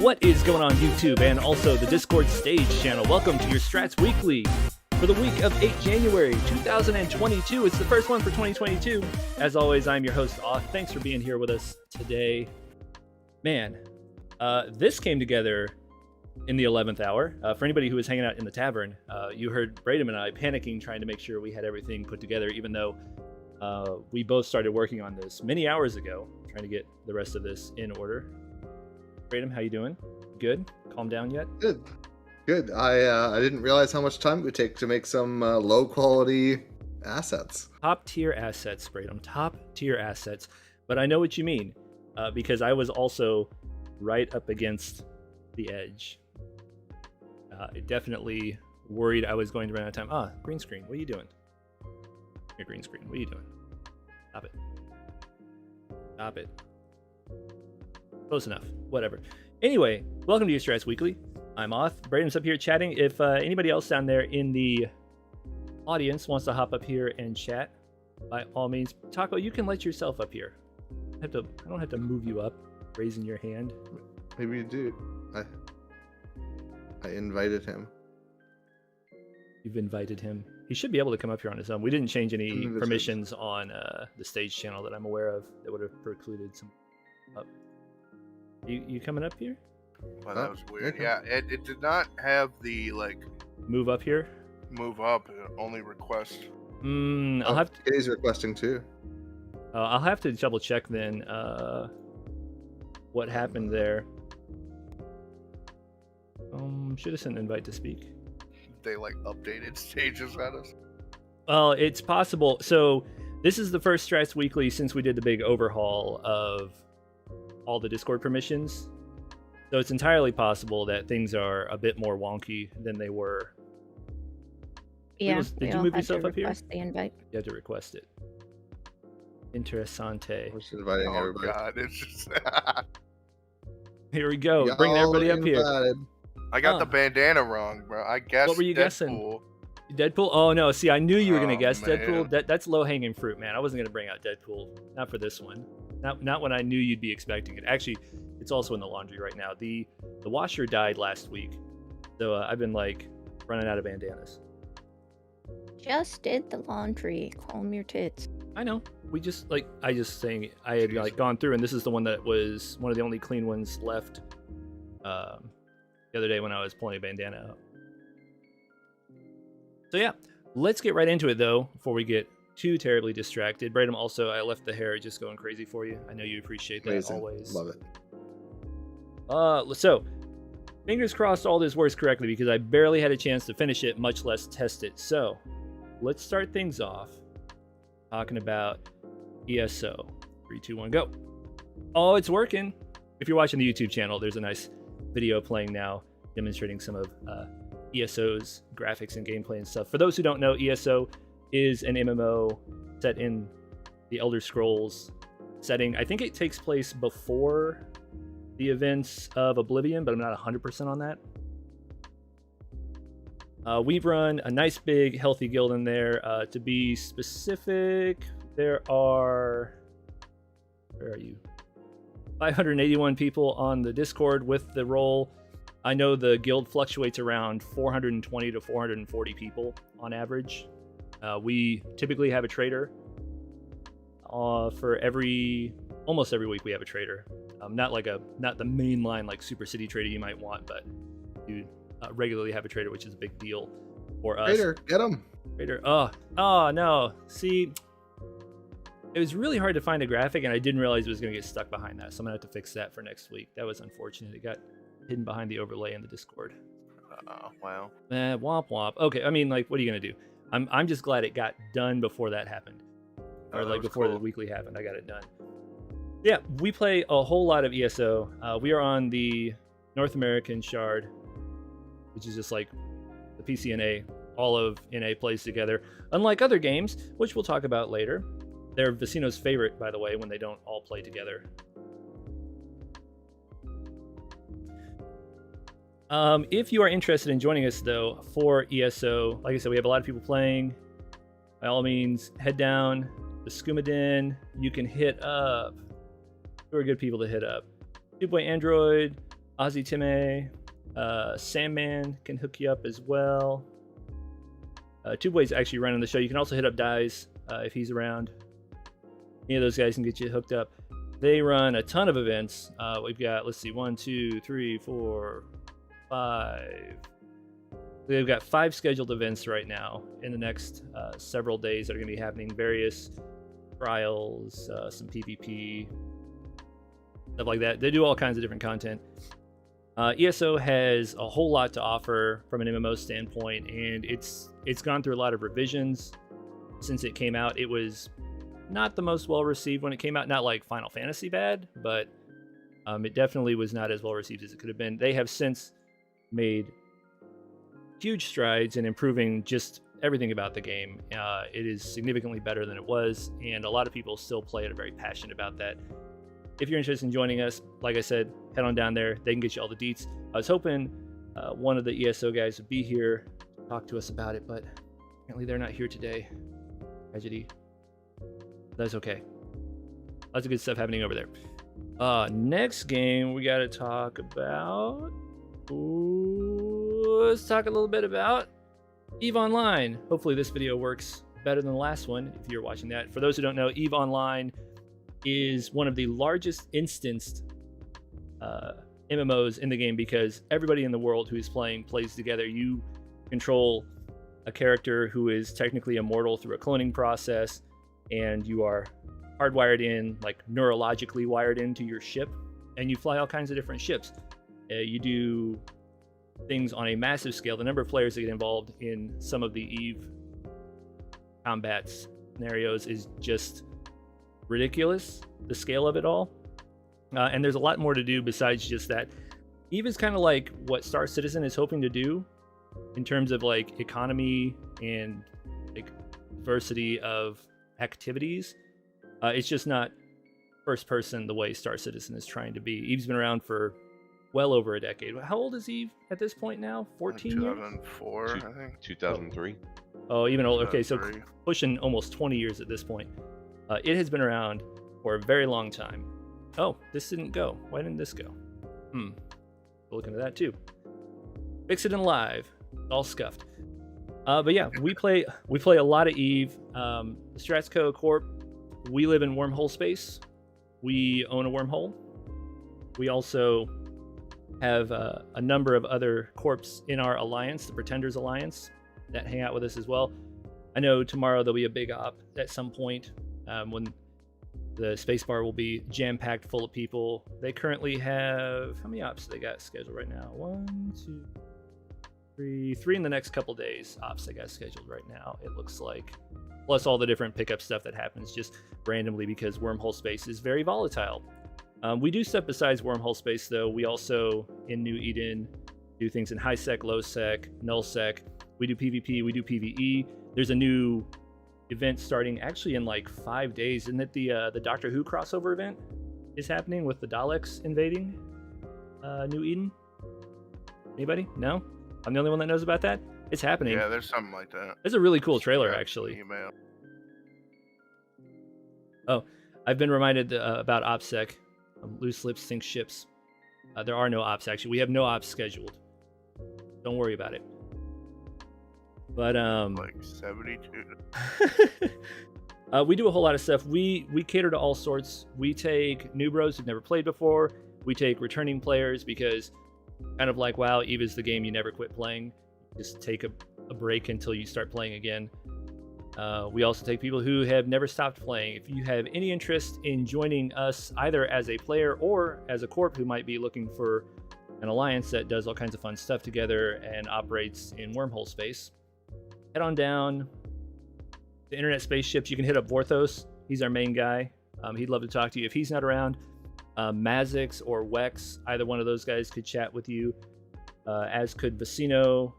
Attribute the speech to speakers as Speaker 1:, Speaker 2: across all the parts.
Speaker 1: What is going on YouTube and also the Discord stage channel? Welcome to your Strats Weekly for the week of 8 January 2022. It's the first one for 2022. As always, I'm your host, Oth. Thanks for being here with us today. Man, this came together in the 11th hour. For anybody who was hanging out in the tavern, you heard Bradham and I panicking, trying to make sure we had everything put together, even though we both started working on this many hours ago, trying to get the rest of this in order. Bradham, how you doing? Good? Calm down yet?
Speaker 2: Good. I didn't realize how much time it would take to make some low quality assets.
Speaker 1: Top tier assets, Bradham. Top tier assets. But I know what you mean, because I was also right up against the edge. I definitely worried I was going to run out of time. Green screen. What are you doing? Your green screen. What are you doing? Stop it. Stop it. Close enough. Whatever. Anyway, welcome to your Strats Weekly. I'm Oth. Bradham's up here chatting. If anybody else down there in the audience wants to hop up here and chat, by all means, Taco, you can let yourself up here. I don't have to move you up, raising your hand.
Speaker 2: Maybe you do. I invited him.
Speaker 1: You've invited him. He should be able to come up here on his own. We didn't change any permissions on the stage channel that I'm aware of that would have precluded some up. You coming up here?
Speaker 3: Well, that was weird. Yeah, it did not have the
Speaker 1: move up here.
Speaker 3: Move up. Only request.
Speaker 1: I'll have to.
Speaker 2: He's requesting too.
Speaker 1: I'll have to double check then. What happened there? Should have sent an invite to speak.
Speaker 3: They updated stages at us.
Speaker 1: Well, it's possible. So this is the first Strats Weekly since we did the big overhaul of all the Discord permissions. So it's entirely possible that things are a bit more wonky than they were.
Speaker 4: Yeah.
Speaker 1: Did you move yourself up here?
Speaker 4: The invite.
Speaker 1: You have to request it. Interessante.
Speaker 2: We're just inviting everybody.
Speaker 3: Oh god, it's just
Speaker 1: Here we go. Bringing everybody up here.
Speaker 3: I got the bandana wrong, bro. I guessed.
Speaker 1: What were you
Speaker 3: Deadpool.
Speaker 1: guessing? Deadpool? Oh no, see, I knew you were gonna guess
Speaker 3: man.
Speaker 1: Deadpool. That's low-hanging fruit, man. I wasn't gonna bring out Deadpool. Not for this one. Not when I knew you'd be expecting it. Actually, it's also in the laundry right now. The washer died last week, so I've been running out of bandanas.
Speaker 4: Just did the laundry. Calm your tits.
Speaker 1: I know. We just I had gone through, and this is the one that was one of the only clean ones left. The other day when I was pulling a bandana out. So yeah, let's get right into it though, before we get too terribly distracted. Bradham, also, I left the hair just going crazy for you. I know you appreciate that.
Speaker 2: Amazing.
Speaker 1: Always.
Speaker 2: Love it.
Speaker 1: So, fingers crossed all this works correctly because I barely had a chance to finish it, much less test it. So, let's start things off talking about ESO. 3, 2, 1, go. Oh, it's working. If you're watching the YouTube channel, there's a nice video playing now demonstrating some of ESO's graphics and gameplay and stuff. For those who don't know, ESO is an MMO set in the Elder Scrolls setting. I think it takes place before the events of Oblivion, but I'm not 100% on that. We've run a nice big healthy guild in there. To be specific, there are... Where are you? 581 people on the Discord with the role. I know the guild fluctuates around 420 to 440 people on average. We typically have a trader. For almost every week we have a trader. Not the mainline Super City trader you might want, but you regularly have a trader, which is a big deal for us.
Speaker 2: Trader, get him.
Speaker 1: Trader. Oh no. See, it was really hard to find a graphic, and I didn't realize it was going to get stuck behind that, so I'm going to have to fix that for next week. That was unfortunate. It got hidden behind the overlay in the Discord.
Speaker 3: Wow.
Speaker 1: Womp womp. Okay, I mean, what are you going to do? I'm just glad it got done before that happened. Or before the weekly happened, I got it done. Yeah, we play a whole lot of ESO. We are on the North American Shard, which is just the PC NA. All of NA plays together. Unlike other games, which we'll talk about later. They're Vecino's favorite, by the way, when they don't all play together. If you are interested in joining us, though, for ESO, like I said, we have a lot of people playing. By all means, head down the Skooma Den. You can hit up. Who are good people to hit up? 2 Android, Ozzy Time, Sandman can hook you up as well. Two ways actually running the show. You can also hit up Dies if he's around. Any of those guys can get you hooked up. They run a ton of events. We've got, let's see, 1, 2, 3, 4, 5. They've got 5 scheduled events right now in the next several days that are going to be happening. Various trials, some PvP, stuff like that. They do all kinds of different content. ESO has a whole lot to offer from an MMO standpoint, and it's gone through a lot of revisions since it came out. It was not the most well received when it came out. Not like Final Fantasy bad, but it definitely was not as well received as it could have been. They have since made huge strides in improving just everything about the game. It is significantly better than it was, and a lot of people still play it, are very passionate about that. If you're interested in joining us, like I said, head on down there. They can get you all the deets. I was hoping one of the ESO guys would be here to talk to us about it, but apparently they're not here today. Tragedy. That's okay. Lots of good stuff happening over there. Next game we got to talk about. Let's talk a little bit about EVE Online. Hopefully this video works better than the last one if you're watching that. For those who don't know, EVE Online is one of the largest instanced MMOs in the game because everybody in the world who is playing plays together. You control a character who is technically immortal through a cloning process, and you are hardwired in, like neurologically wired into your ship, and you fly all kinds of different ships. You do things on a massive scale. The number of players that get involved in some of the EVE combat scenarios is just ridiculous, the scale of it all. And there's a lot more to do besides just that. EVE is kind of like what Star Citizen is hoping to do in terms of like economy and like diversity of activities. It's just not first person the way Star Citizen is trying to be. EVE's been around for well over a decade. How old is EVE at this point now? 14 years?
Speaker 3: 2004, I think.
Speaker 5: 2003.
Speaker 1: Oh, even older. Okay, so
Speaker 3: 2003.
Speaker 1: pushing almost 20 years at this point. It has been around for a very long time. Oh, this didn't go. Why didn't this go? We'll look into that too. Fix it in live. All scuffed. But yeah, we play a lot of EVE. The Strats Co. Corp. We live in wormhole space. We own a wormhole. We also have a number of other corps in our alliance, the Pretenders Alliance, that hang out with us as well. I know tomorrow there'll be a big op at some point when the spacebar will be jam-packed full of people. They currently have, how many ops do they got scheduled right now? 1, 2, 3 in the next couple days. Ops they got scheduled right now, it looks like. Plus all the different pickup stuff that happens just randomly because wormhole space is very volatile. We do stuff besides wormhole space though. We also, in New Eden, do things in high sec, low sec, null sec. We do PvP, we do PvE. There's a new event starting actually in like 5 days. Isn't it the Doctor Who crossover event is happening with the Daleks invading New Eden? Anybody? No? I'm the only one that knows about that? It's happening.
Speaker 3: Yeah, there's something like that.
Speaker 1: It's a really cool trailer,
Speaker 3: Yeah,
Speaker 1: actually.
Speaker 3: email.
Speaker 1: Oh, I've been reminded about OPSEC. Loose lips sink ships. There are no ops, actually. We have no ops scheduled. Don't worry about it. But
Speaker 3: Like 72.
Speaker 1: we do a whole lot of stuff. We cater to all sorts. We take new bros who've never played before. We take returning players because kind of like WoW, EVE is the game you never quit playing. Just take a break until you start playing again. We also take people who have never stopped playing. If you have any interest in joining us either as a player or as a corp who might be looking for an alliance that does all kinds of fun stuff together and operates in wormhole space, head on down the internet spaceships. You can hit up Vorthos. He's our main guy. He'd love to talk to you. If he's not around, Mazix or Wex, either one of those guys could chat with you, as could Vecino.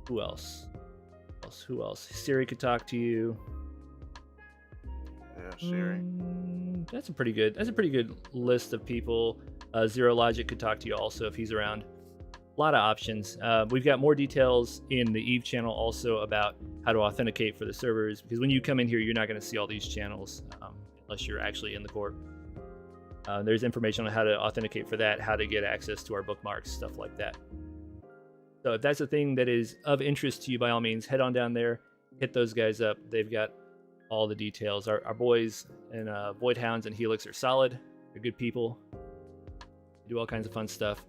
Speaker 1: Who else? Who else? Siri could talk to you.
Speaker 3: Yeah, Siri.
Speaker 1: That's a pretty good list of people. Zero Logic could talk to you also if he's around. A lot of options. We've got more details in the EVE channel also about how to authenticate for the servers, because when you come in here, you're not going to see all these channels unless you're actually in the corp. There's information on how to authenticate for that, how to get access to our bookmarks, stuff like that. So if that's a thing that is of interest to you, by all means, head on down there, hit those guys up. They've got all the details. Our boys and Void Hounds and Helix are solid. They're good people. They do all kinds of fun stuff.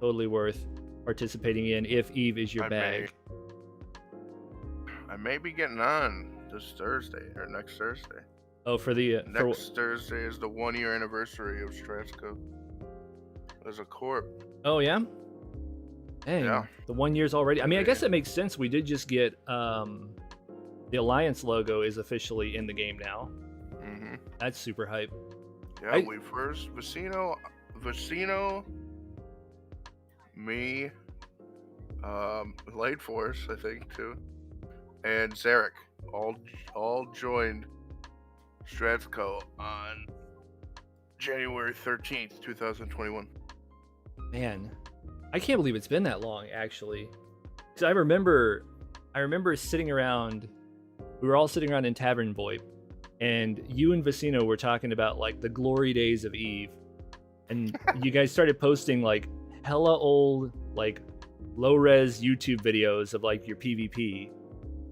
Speaker 1: Totally worth participating in if Eve is your bag.
Speaker 3: I may be getting on this Thursday or next Thursday.
Speaker 1: Oh, for the
Speaker 3: Next Thursday is the 1-year anniversary of Strats as a corp.
Speaker 1: Oh yeah. Dang,
Speaker 3: Yeah.
Speaker 1: the 1 year's already. I mean, I guess it makes sense. We did just get the Alliance logo is officially in the game now.
Speaker 3: Mm-hmm.
Speaker 1: That's super hype.
Speaker 3: Yeah, we first Vicino, me, Light Force, I think too, and Zarek all joined Stratsco on January 13th, 2021.
Speaker 1: Man, I can't believe it's been that long, actually. So I remember sitting around. We were all sitting around in Tavern VoIP, and you and Vicino were talking about like the glory days of Eve, and you guys started posting like hella old, like low res YouTube videos of like your PvP,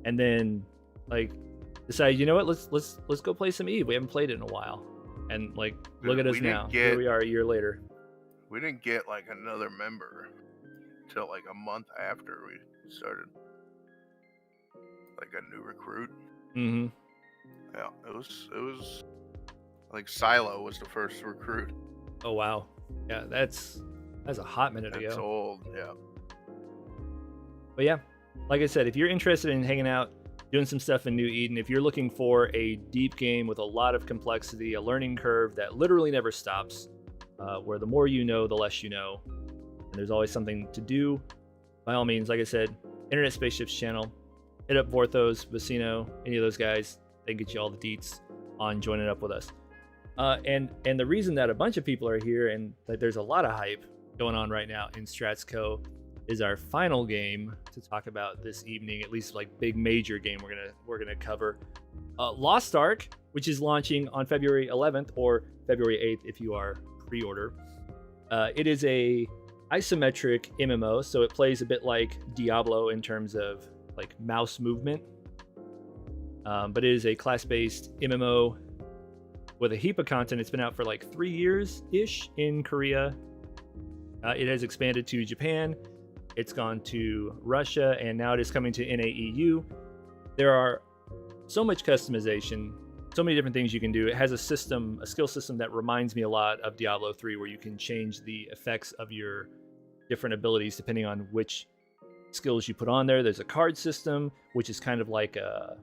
Speaker 1: and then like decided, you know what, let's go play some Eve. We haven't played it in a while, and like look at us now. Here we are a year later.
Speaker 3: We didn't get like another member till like a month after we started, like a new recruit.
Speaker 1: Mm-hmm.
Speaker 3: Yeah, it was like Silo was the first recruit.
Speaker 1: Oh wow, yeah, that's a hot minute ago.
Speaker 3: That's old, yeah.
Speaker 1: But yeah, like I said, if you're interested in hanging out, doing some stuff in New Eden, if you're looking for a deep game with a lot of complexity, a learning curve that literally never stops, where the more you know, the less you know, and there's always something to do, by all means, like I said, Internet Spaceships channel, hit up Vorthos, Vicino, any of those guys. They get you all the deets on joining up with us. And the reason that a bunch of people are here and that there's a lot of hype going on right now in Stratsco is our final game to talk about this evening, at least like big major game we're gonna cover. Lost Ark, which is launching on February 11th or February 8th if you are pre-order. It is a isometric MMO, so it plays a bit like Diablo in terms of like mouse movement. But it is a class-based MMO with a heap of content. It's been out for like 3 years-ish in Korea. It has expanded to Japan. It's gone to Russia, and now it is coming to NAEU. There are so much customization, so many different things you can do. It has a skill system that reminds me a lot of Diablo 3, where you can change the effects of your different abilities depending on which skills you put on there. There's a card system, which is kind of like a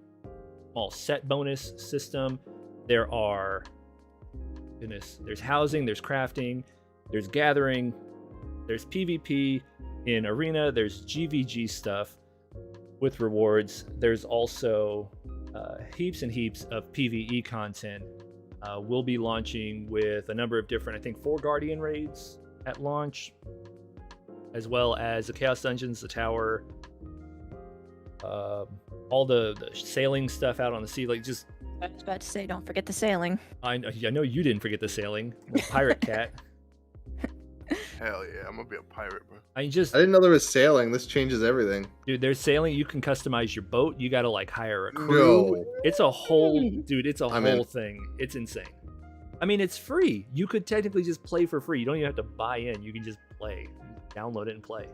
Speaker 1: small set bonus system. There's housing, there's crafting, there's gathering, there's PvP in arena, there's GVG stuff with rewards. There's also heaps and heaps of PvE content. We'll be launching with a number of different, I think 4 Guardian raids at launch, as well as the Chaos Dungeons, the Tower, all the sailing stuff out on the sea. Like, just
Speaker 4: I was about to say, don't forget the sailing.
Speaker 1: I know you didn't forget the sailing. Pirate Cat.
Speaker 3: Hell yeah, I'm gonna be a pirate, bro.
Speaker 2: I didn't know there was sailing. This changes everything.
Speaker 1: Dude, there's sailing. You can customize your boat. You gotta like hire a crew.
Speaker 2: No.
Speaker 1: It's a whole
Speaker 2: I'm
Speaker 1: whole
Speaker 2: in.
Speaker 1: thing. It's insane. I mean, it's free. You could technically just play for free. You don't even have to buy in. You can just play. Download it and play.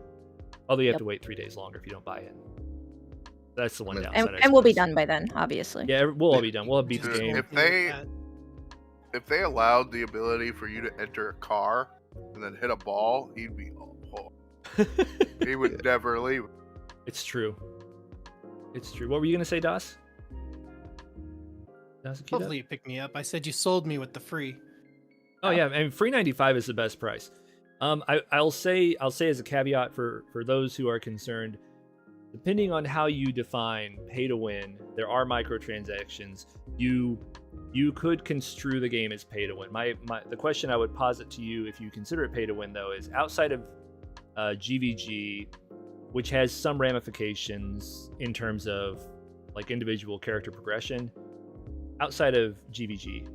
Speaker 1: Although you have to wait 3 days longer if you don't buy in. That's the one
Speaker 2: And-
Speaker 1: downside. I
Speaker 4: And we'll be
Speaker 1: suppose.
Speaker 4: done by then, obviously.
Speaker 1: Yeah, we'll all be done. We'll have beat the
Speaker 3: Dude,
Speaker 1: game.
Speaker 3: if they allowed the ability for you to enter a car and then hit a ball, he'd be he would never leave.
Speaker 1: It's true. It's true. What were you gonna say, Das? Das, queued up?
Speaker 5: Hopefully you pick me up. I said you sold me with the free.
Speaker 1: Oh yeah, I mean, free 95 is the best price. I'll say as a caveat for those who are concerned, depending on how you define pay to win, there are microtransactions. You could construe the game as pay to win. The question I would posit to you, if you consider it pay to win, though, is outside of GVG, which has some ramifications in terms of like individual character progression. Outside of GVG,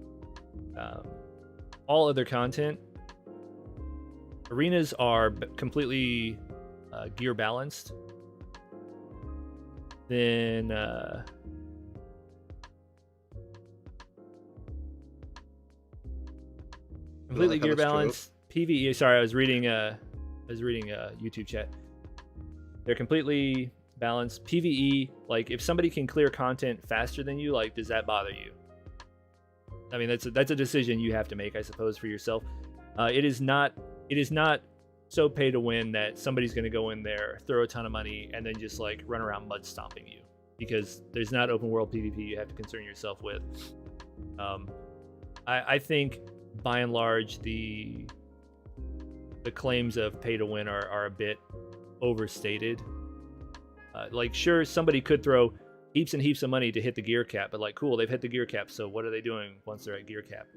Speaker 1: all other content, arenas are completely gear balanced. Then completely gear balanced. PvE. Sorry, I was reading YouTube chat. They're completely balanced. PvE, like if somebody can clear content faster than you, like does that bother you? I mean, that's a decision you have to make, I suppose, for yourself. It is not so pay to win that somebody's going to go in there, throw a ton of money, and then just like run around mud stomping you, because there's not open world PvP you have to concern yourself with. I think by and large the claims of pay to win are a bit overstated. Like sure, somebody could throw heaps and heaps of money to hit the gear cap, but like cool, they've hit the gear cap, so what are they doing once they're at gear cap?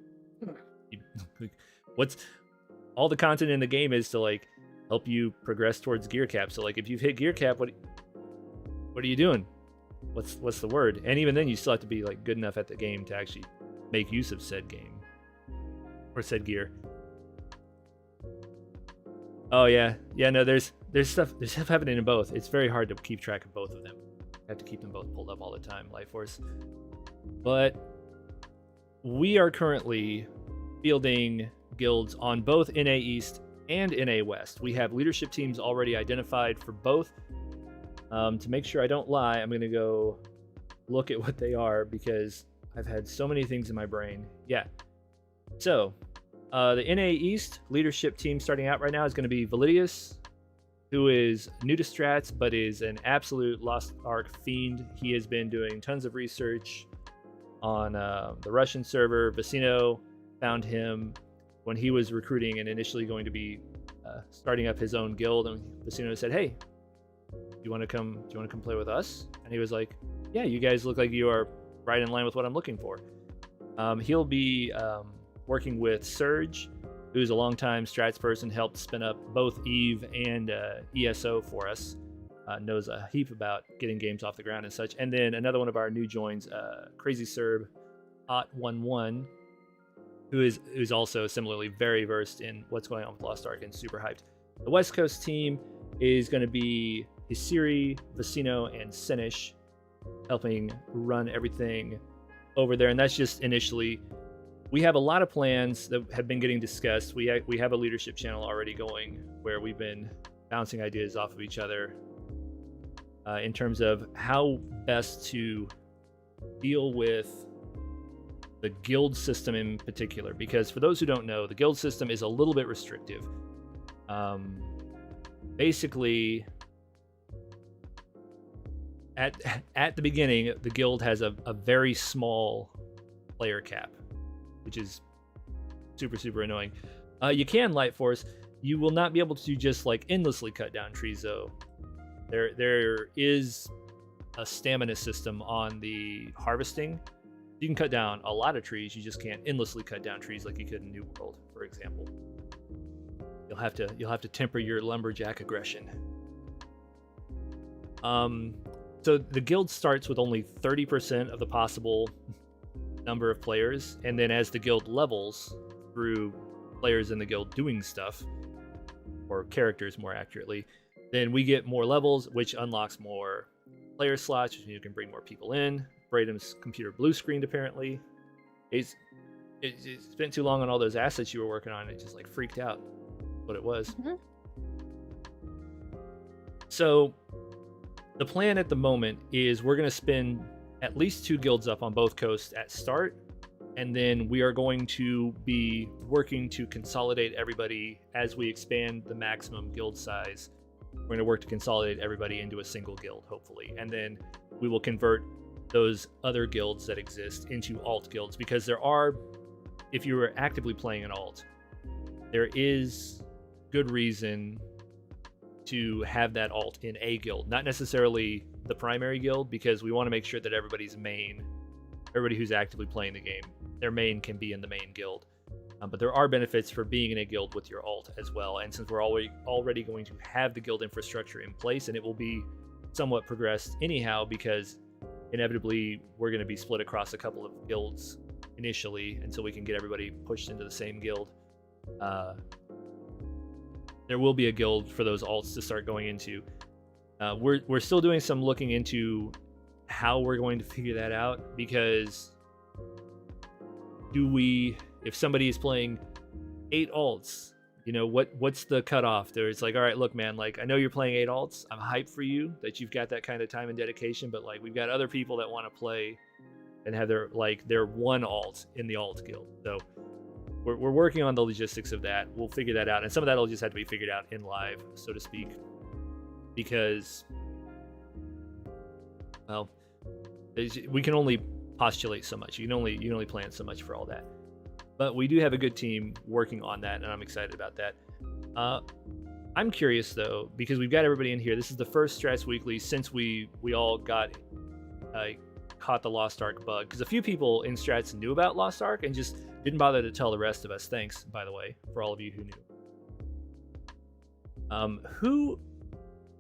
Speaker 1: What's all the content in the game is to like help you progress towards gear cap. So like if you've hit gear cap, what are you doing? What's the word? And even then you still have to be like good enough at the game to actually make use of said game or said gear. Oh yeah, no, there's stuff happening in both. It's very hard to keep track of both of them. I have to keep them both pulled up all the time, Life Force. But we are currently fielding guilds on both NA East and NA West. We have leadership teams already identified for both. To make sure I don't lie, I'm gonna go look at what they are because I've had so many things in my brain. Yeah. So the NA East leadership team starting out right now is going to be Validius, who is new to Strats but is an absolute Lost Ark fiend. He has been doing tons of research on the Russian server. Vecino found him when he was recruiting and initially going to be starting up his own guild, and Vecino said, "Hey, do you want to come play with us?" And he was like, "Yeah, you guys look like you are right in line with what I'm looking for." He'll be working with Surge, who's a longtime Strats person, helped spin up both Eve and ESO for us, knows a heap about getting games off the ground and such. And then another one of our new joins, Crazy Serb, Ot11, who is also similarly very versed in what's going on with Lost Ark and super hyped. The West Coast team is going to be Hisiri, Vecino, and Sinish, helping run everything over there. And that's just initially. We have a lot of plans that have been getting discussed. We have a leadership channel already going where we've been bouncing ideas off of each other in terms of how best to deal with the guild system in particular. Because for those who don't know, the guild system is a little bit restrictive. Basically, at the beginning, the guild has a very small player cap, which is super annoying. You can Light Force. You will not be able to just like endlessly cut down trees though. There is a stamina system on the harvesting. You can cut down a lot of trees. You just can't endlessly cut down trees like you could in New World, for example. You'll have to temper your lumberjack aggression. So the guild starts with only 30% of the possible number of players, and then as the guild levels through players in the guild doing stuff, or characters more accurately, then we get more levels, which unlocks more player slots, which you can bring more people in. Braden's computer blue screened apparently. It spent too long on all those assets you were working on. It just like freaked out what it was.
Speaker 4: Mm-hmm.
Speaker 1: So the plan at the moment is we're going to spin at least 2 guilds up on both coasts at start, and then we are going to be working to consolidate everybody as we expand the maximum guild size. We're going to work to consolidate everybody into a single guild, hopefully, and then we will convert those other guilds that exist into alt guilds, because there are, if you were actively playing an alt, there is good reason to have that alt in a guild, not necessarily the primary guild, because we want to make sure that everybody who's actively playing the game, their main can be in the main guild. But there are benefits for being in a guild with your alt as well. And since we're already going to have the guild infrastructure in place, and it will be somewhat progressed anyhow, because inevitably we're going to be split across a couple of guilds initially until we can get everybody pushed into the same guild. There will be a guild for those alts to start going into. We're still doing some looking into how we're going to figure that out, because if somebody is playing 8 alts, what's the cutoff there? It's like, all right, look, man, like, I know you're playing 8 alts. I'm hyped for you that you've got that kind of time and dedication, but like, we've got other people that want to play and have their one alt in the alt guild. So we're working on the logistics of that. We'll figure that out, and some of that will just have to be figured out in live, so to speak, because, well, we can only postulate so much. You can only plan so much for all that. But we do have a good team working on that, and I'm excited about that. I'm curious, though, because we've got everybody in here. This is the first Strats Weekly since we all caught the Lost Ark bug. Because a few people in Strats knew about Lost Ark and just didn't bother to tell the rest of us. Thanks, by the way, for all of you who knew.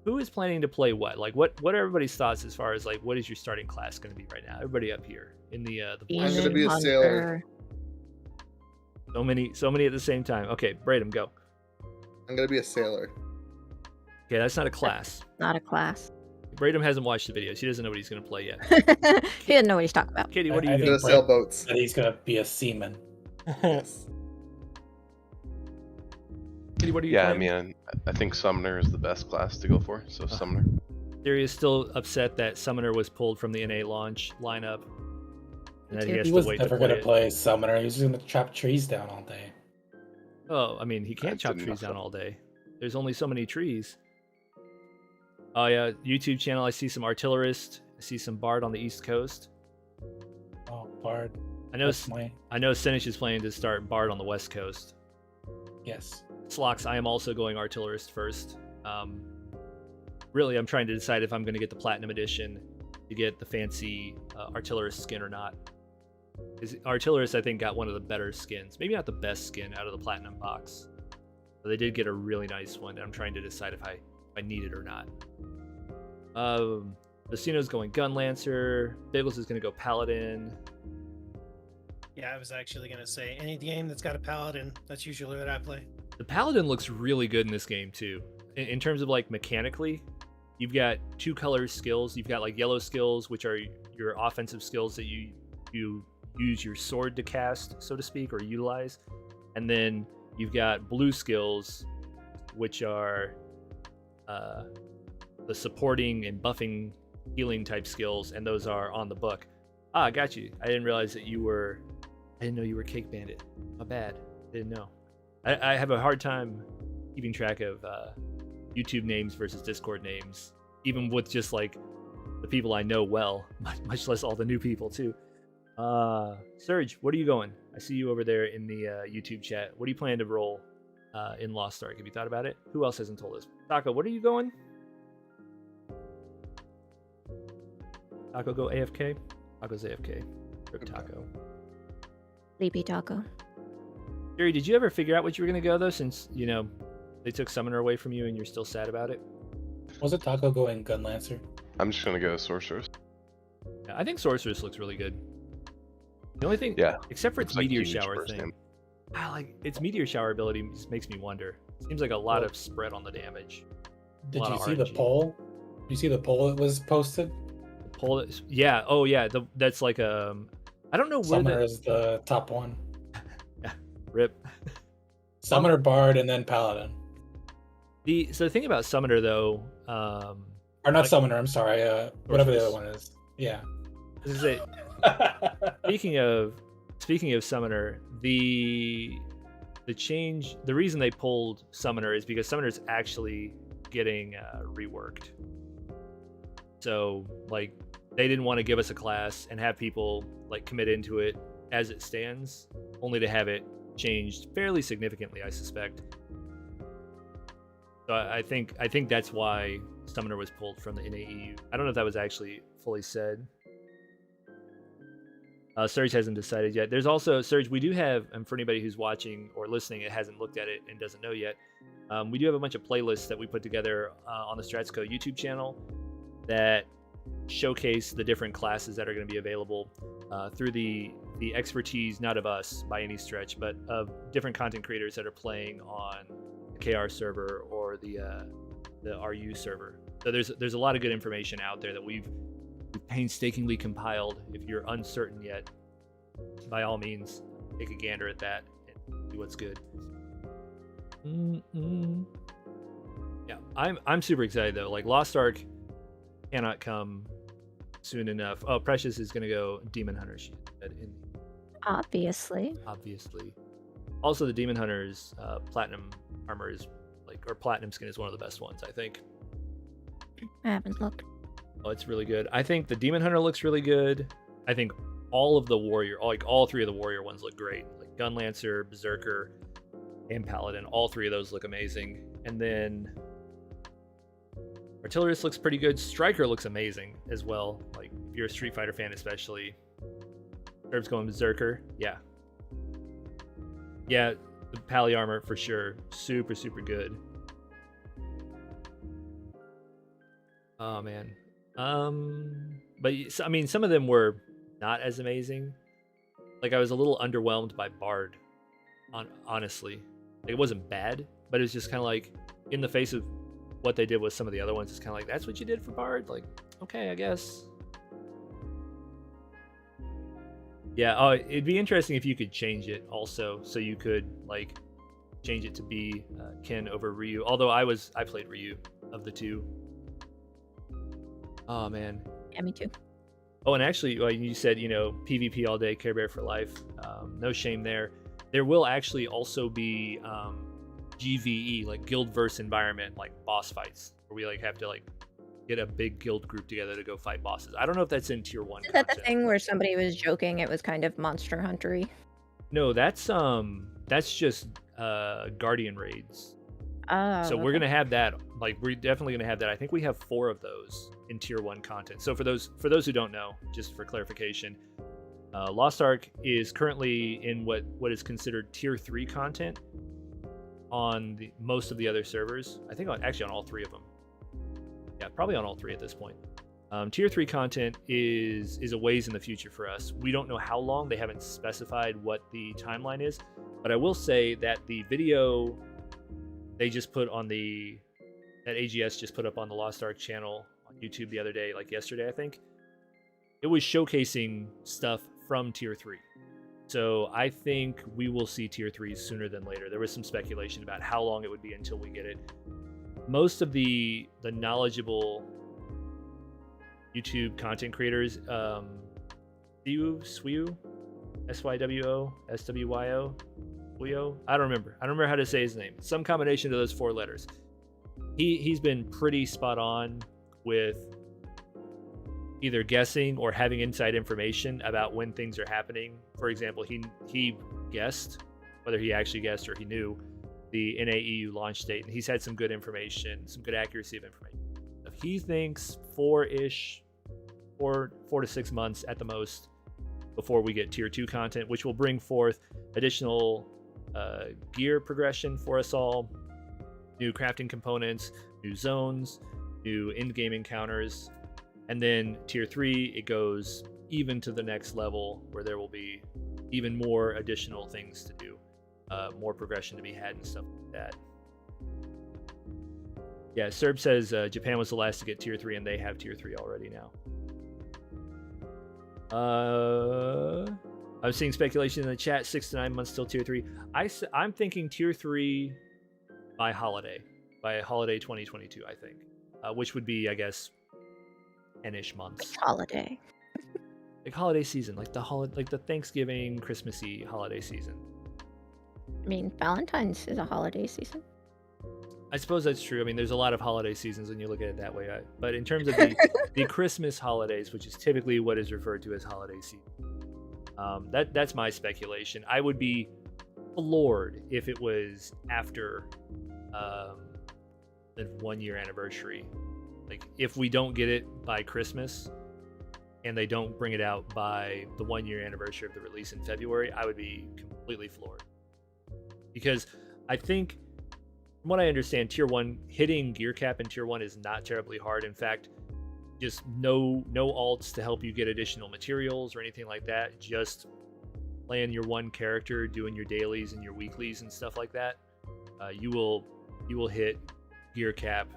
Speaker 1: Who is planning to play what? Like, what are everybody's thoughts as far as, like, what is your starting class going to be right now? Everybody up here in the
Speaker 2: I'm going to be a sailor.
Speaker 1: So many at the same time. Okay, Braden, go.
Speaker 2: I'm going to be a sailor.
Speaker 1: Okay, that's not a class.
Speaker 4: Not a class.
Speaker 1: Braden hasn't watched the videos. He doesn't know what he's going to play yet.
Speaker 4: He doesn't know what he's talking about.
Speaker 1: Kitty, what are you
Speaker 2: going
Speaker 1: going
Speaker 2: to sail boats?
Speaker 6: That he's going to be a seaman.
Speaker 2: Yes.
Speaker 1: Kitty, what are you
Speaker 7: Yeah,
Speaker 1: playing?
Speaker 7: I mean, I think Summoner is the best class to go for, so Summoner.
Speaker 1: Theory is still upset that Summoner was pulled from the NA launch lineup. And that he has
Speaker 6: He
Speaker 1: to
Speaker 6: was
Speaker 1: wait
Speaker 6: never
Speaker 1: to
Speaker 6: going to
Speaker 1: it.
Speaker 6: play Summoner. He was going to chop trees down all day.
Speaker 1: Oh, I mean, he can't
Speaker 7: That's
Speaker 1: chop trees
Speaker 7: enough.
Speaker 1: down all day. There's only so many trees. Oh yeah, YouTube channel. I see some artillerist. I see some bard on the East Coast.
Speaker 6: Oh, Bard.
Speaker 1: I know.
Speaker 6: That's my...
Speaker 1: I know. Sinish is planning to start bard on the West Coast.
Speaker 6: Yes.
Speaker 1: Slocks, I am also going artillerist first. Really, I'm trying to decide if I'm going to get the platinum edition to get the fancy artillerist skin or not. Because artillerist, I think, got one of the better skins. Maybe not the best skin out of the platinum box, but they did get a really nice one. And I'm trying to decide if I need it or not. Vecino's going gun lancer. Biggles is going to go paladin.
Speaker 5: Yeah, I was actually gonna say any game that's got a paladin, that's usually what I play.
Speaker 1: The paladin looks really good in this game too. In terms of, like, mechanically, you've got 2 color skills. You've got, like, yellow skills, which are your offensive skills that you use your sword to cast, so to speak, or utilize. And then you've got blue skills, which are the supporting and buffing healing type skills, and those are on the book. I got you. I didn't realize that I didn't know you were Cake Bandit. My bad. Didn't know. I have a hard time keeping track of YouTube names versus Discord names, even with just, like, the people I know well, much less all the new people too. Serge, what are you going? I see you over there in the YouTube chat. What are you planning to roll in Lost Ark? Have you thought about it? Who else hasn't told us? Taco, what are you going? Taco go AFK? Taco's AFK. Rip Taco.
Speaker 4: Sleepy Taco.
Speaker 1: Jerry, did you ever figure out what you were going to go, though, since, they took Summoner away from you and you're still sad about it?
Speaker 6: Was it Taco going Gun Lancer?
Speaker 7: I'm just gonna go Sorceress.
Speaker 1: Yeah, I think Sorceress looks really good. The only thing,
Speaker 7: Yeah,
Speaker 1: except for its
Speaker 7: looks like
Speaker 1: Meteor
Speaker 7: huge
Speaker 1: Shower
Speaker 7: burst
Speaker 1: thing,
Speaker 7: damage.
Speaker 1: its Meteor Shower ability just makes me wonder. Seems like a lot of spread on the damage.
Speaker 6: Did
Speaker 1: lot
Speaker 6: you
Speaker 1: of
Speaker 6: see the
Speaker 1: RNG.
Speaker 6: poll? Did you see the poll that was posted?
Speaker 1: Pull it, yeah. Oh yeah, that's like I don't know where
Speaker 6: Summoner is the top one.
Speaker 1: Rip.
Speaker 6: Summoner, Bard, and then Paladin.
Speaker 1: So the thing about Summoner, though,
Speaker 6: Or not Summoner, I'm sorry. Whatever the other one is. Yeah.
Speaker 1: is it. Speaking of Summoner, the reason they pulled Summoner is because Summoner is actually getting reworked. So, like, they didn't want to give us a class and have people, like, commit into it as it stands, only to have it changed fairly significantly, I suspect. So I think that's why Summoner was pulled from the NAEU. I don't know if that was actually fully said. Surge hasn't decided yet. There's also, Surge, we do have, and for anybody who's watching or listening and hasn't looked at it and doesn't know yet, we do have a bunch of playlists that we put together on the Strats Co YouTube channel that showcase the different classes that are going to be available through the expertise, not of us by any stretch, but of different content creators that are playing on the KR server or the RU server. So there's a lot of good information out there that we've painstakingly compiled. If you're uncertain yet, by all means, take a gander at that and see what's good. Yeah, I'm super excited though. Like Lost Ark cannot come soon enough. Oh, Precious is gonna go Demon Hunter. She said
Speaker 4: Obviously.
Speaker 1: obviously. Also, the Demon Hunter's platinum armor is or platinum skin is one of the best ones, I think.
Speaker 4: I haven't looked.
Speaker 1: Oh, it's really good. I think the Demon Hunter looks really good. I think all of the warrior, all three of the warrior ones look great. Like Gunlancer, Berserker, and Paladin. All three of those look amazing. And then Artillerist looks pretty good. Striker looks amazing as well. Like if you're a Street Fighter fan, especially. Herb's going Berserker. Yeah. Yeah, the Pally armor for sure. Super, super good. Oh man. But I mean, some of them were not as amazing. Like I was a little underwhelmed by Bard. Honestly, like, it wasn't bad, but it was just kind of like in the face of what they did with some of the other ones. It's kind of like, that's what you did for Bard. Like, okay, I guess. Yeah. Oh, it'd be interesting if you could change it also, so you could like change it to be Ken over Ryu. Although I played Ryu of the two. Oh man.
Speaker 4: Yeah, me too.
Speaker 1: Oh, and actually, you said, PvP all day, Care Bear for life. No shame there. There will actually also be GVE, like guild verse environment, like boss fights, where we like have to like get a big guild group together to go fight bosses. I don't know if that's in tier 1.
Speaker 4: Is that the thing where somebody was joking it was kind of Monster Hunter-y?
Speaker 1: No, that's just Guardian raids.
Speaker 4: Oh,
Speaker 1: So we're gonna have that. Like we're definitely gonna have that. I think we have 4 of those in tier 1 content. So for those who don't know, just for clarification, Lost Ark is currently in what is considered tier 3 content on most of the other servers. I think actually on all 3 of them. Yeah, probably on all 3 at this point. Tier 3 content is a ways in the future for us. We don't know how long. They haven't specified what the timeline is, but I will say that the video they just put on that AGS just put up on the Lost Ark channel on YouTube the other day, like yesterday, I think. It was showcasing stuff from tier 3. So I think we will see tier 3s sooner than later. There was some speculation about how long it would be until we get it. Most of the knowledgeable YouTube content creators, Swyo, SYWO, SWYO, I don't remember how to say his name. Some combination of those 4 letters. He's been pretty spot on with either guessing or having inside information about when things are happening. For example, he guessed, whether he actually guessed or he knew, the NAEU launch date, and he's had some good information, some good accuracy of information. He thinks 4 to 6 months at the most before we get tier 2 content, which will bring forth additional gear progression for us all, new crafting components, new zones, new in-game encounters, and then tier 3, it goes even to the next level where there will be even more additional things to do, more progression to be had and stuff like that. Yeah, Serb says Japan was the last to get tier 3 and they have tier 3 already now. I'm seeing speculation in the chat, 6 to 9 months till tier 3. I'm thinking tier 3 by holiday 2022, I think, which would be, I guess, 10-ish months.
Speaker 4: Holiday.
Speaker 1: Like holiday season, like the Thanksgiving, Christmassy holiday season.
Speaker 4: I mean, Valentine's is a holiday season.
Speaker 1: I suppose that's true. I mean, there's a lot of holiday seasons when you look at it that way. But in terms of the Christmas holidays, which is typically what is referred to as holiday season, that's my speculation. I would be floored if it was after the 1-year anniversary. Like, if we don't get it by Christmas and they don't bring it out by the 1-year anniversary of the release in February, I would be completely floored. Because I think, from what I understand, tier 1, hitting gear cap in tier 1 is not terribly hard. In fact, just no alts to help you get additional materials or anything like that. Just playing your one character, doing your dailies and your weeklies and stuff like that. You will hit gear cap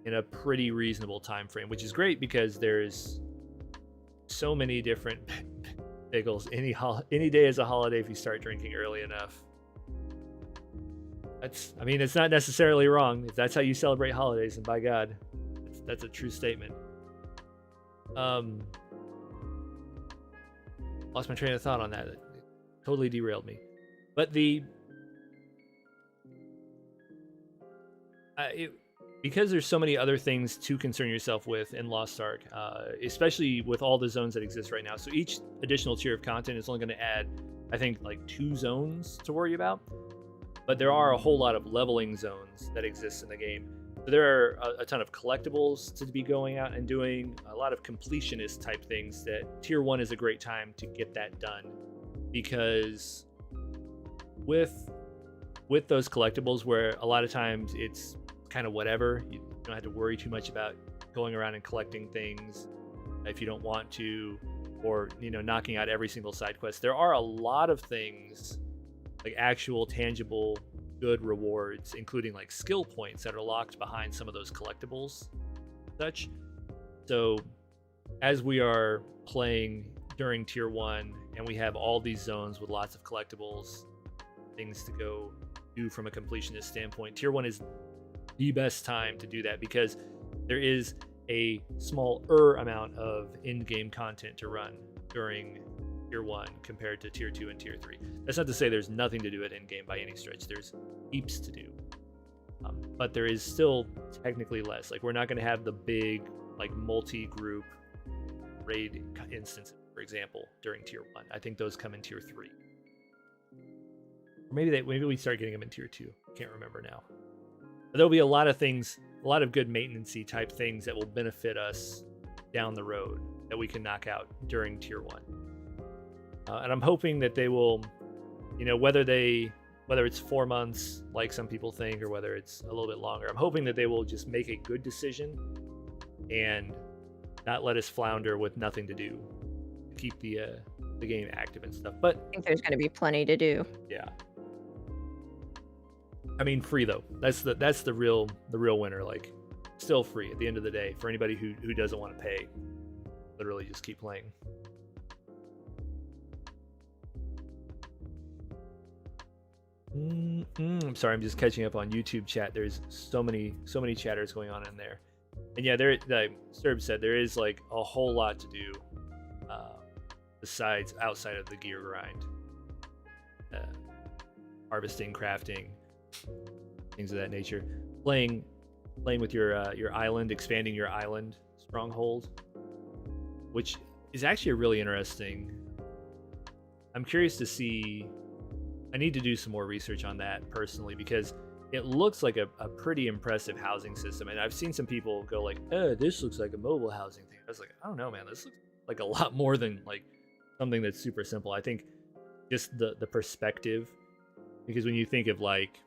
Speaker 1: in a pretty reasonable time frame, which is great because there's so many different pickles. Any day is a holiday if you start drinking early enough. It's not necessarily wrong if that's how you celebrate holidays, and by God, that's a true statement. Lost my train of thought on that. It totally derailed me. But because there's so many other things to concern yourself with in Lost Ark, especially with all the zones that exist right now. So each additional tier of content is only going to add, I think, like 2 zones to worry about. But there are a whole lot of leveling zones that exist in the game. So there are a ton of collectibles to be going out and doing, a lot of completionist type things that tier 1 is a great time to get that done. Because with those collectibles, where a lot of times it's kind of whatever, you don't have to worry too much about going around and collecting things if you don't want to, or knocking out every single side quest. There are a lot of things, like actual tangible good rewards, including like skill points that are locked behind some of those collectibles, such. So as we are playing during tier 1 and we have all these zones with lots of collectibles, things to go do from a completionist standpoint, tier 1 is the best time to do that because there is a smaller amount of in-game content to run during tier 1 compared to tier 2 and tier 3. That's not to say there's nothing to do at in-game by any stretch. There's heaps to do. But there is still technically less. Like, we're not going to have the big, like, multi-group raid instances, for example, during tier 1. I think those come in tier 3. Or maybe we start getting them in tier 2. Can't remember now. But there'll be a lot of things, a lot of good maintenance-y type things that will benefit us down the road that we can knock out during tier 1. And I'm hoping that they will, whether it's 4 months, like some people think, or whether it's a little bit longer, I'm hoping that they will just make a good decision and not let us flounder with nothing to do. Keep the game active and stuff. But
Speaker 4: I think there's going to be plenty to do.
Speaker 1: Yeah. I mean, free though. That's the real winner. Like, still free at the end of the day for anybody who doesn't want to pay. Literally, just keep playing. I'm sorry, I'm just catching up on YouTube chat. There's so many chatters going on in there, and yeah, like Serb said, there is like a whole lot to do besides outside of the gear grind, harvesting, crafting, things of that nature. Playing with your island, expanding your island stronghold, which is actually really interesting. I'm curious to see. I need to do some more research on that personally because it looks like a pretty impressive housing system. And I've seen some people go like, this looks like a mobile housing thing. I was like, I don't know, man. This looks like a lot more than like something that's super simple. I think just the perspective, because when you think of like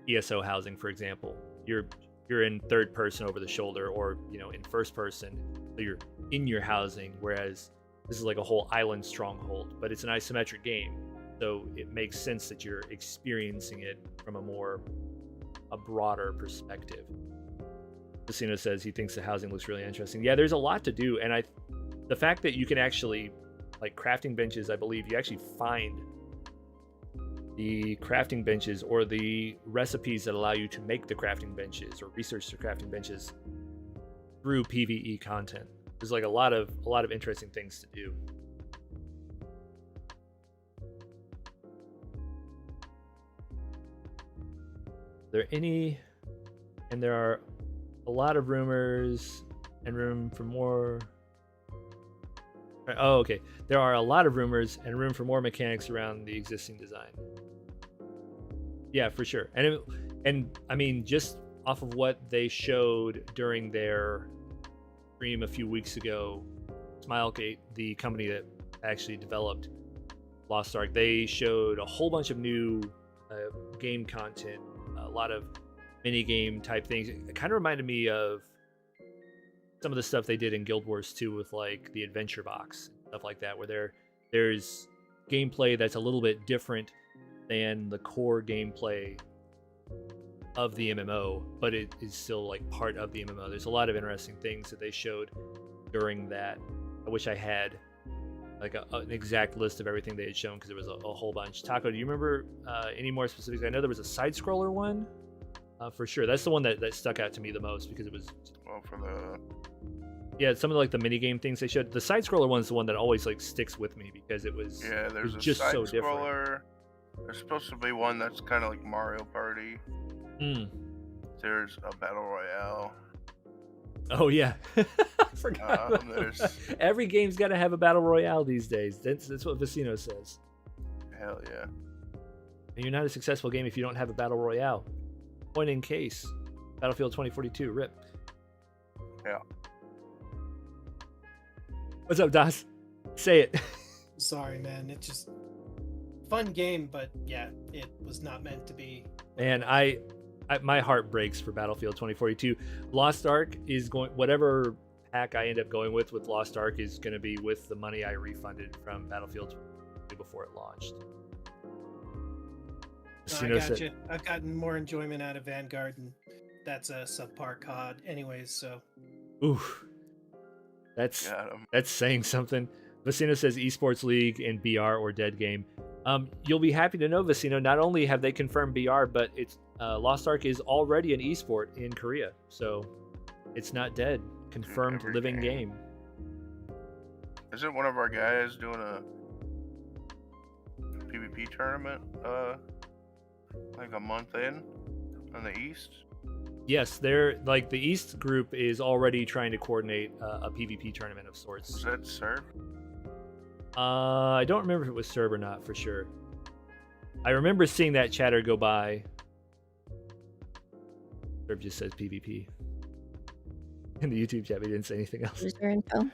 Speaker 1: ESO housing, for example, you're in third person over the shoulder, or in first person, so you're in your housing, whereas this is like a whole island stronghold, but it's an isometric game. So it makes sense that you're experiencing it from a broader perspective. Casino says he thinks the housing looks really interesting. Yeah, there's a lot to do, and the fact that you can actually, like crafting benches, I believe you actually find the crafting benches or the recipes that allow you to make the crafting benches or research the crafting benches through PvE content. There's like a lot of interesting things to do. There are a lot of rumors and room for more. Oh, okay. There are a lot of rumors and room for more mechanics around the existing design. Yeah, for sure. And I mean, just off of what they showed during their stream a few weeks ago, Smilegate, the company that actually developed Lost Ark, they showed a whole bunch of new game content. A lot of mini game type things. It kind of reminded me of some of the stuff they did in Guild Wars 2 with like the adventure box, stuff like that, where there's gameplay that's a little bit different than the core gameplay of the MMO, but it is still like part of the MMO. There's a lot of interesting things that they showed during that. I wish I had like an exact list of everything they had shown, because there was a whole bunch. Taco, do you remember any more specifics? I know there was a side-scroller one, for sure. That's the one that stuck out to me the most, because it was...
Speaker 3: Well, for the...
Speaker 1: Yeah, some of like the minigame things they showed. The side-scroller one's the one that always like sticks with me, because it was,
Speaker 3: Yeah, there's a
Speaker 1: just so different.
Speaker 3: side-scroller. There's supposed to be one that's kind of like Mario Party. There's a Battle Royale.
Speaker 1: Oh, yeah. I forgot about
Speaker 3: there's-
Speaker 1: that. Every game's got to have a Battle Royale these days. That's what Vecino says.
Speaker 3: Hell yeah.
Speaker 1: And you're not a successful game if you don't have a Battle Royale. Point in case. Battlefield 2042, RIP.
Speaker 3: Yeah.
Speaker 1: What's up, Das? Say it.
Speaker 5: Sorry, man. It's just fun game, but yeah, it was not meant to be.
Speaker 1: And my heart breaks for Battlefield 2042. Lost Ark is going, whatever pack I end up going with Lost Ark is going to be with the money I refunded from Battlefield 2042 before it launched.
Speaker 5: No, I got you. I've gotten more enjoyment out of Vanguard, and that's a subpar COD anyways, so.
Speaker 1: Oof. That's
Speaker 3: Got 'em.
Speaker 1: that's saying something. Vecino says Esports League and BR or Dead Game. You'll be happy to know, Vecino, not only have they confirmed BR, but it's Lost Ark is already an esport in Korea, so it's not dead. Confirmed
Speaker 3: Every
Speaker 1: living game.
Speaker 3: Isn't one of our guys doing a PvP tournament like a month in on the East?
Speaker 1: Yes, they're like the East group is already trying to coordinate a PvP tournament of sorts.
Speaker 3: Was that Serb?
Speaker 1: I don't remember if it was Serb or not for sure. I remember seeing that chatter go by. Serb just says PvP. In the YouTube chat, we didn't say anything else.
Speaker 4: Loser info.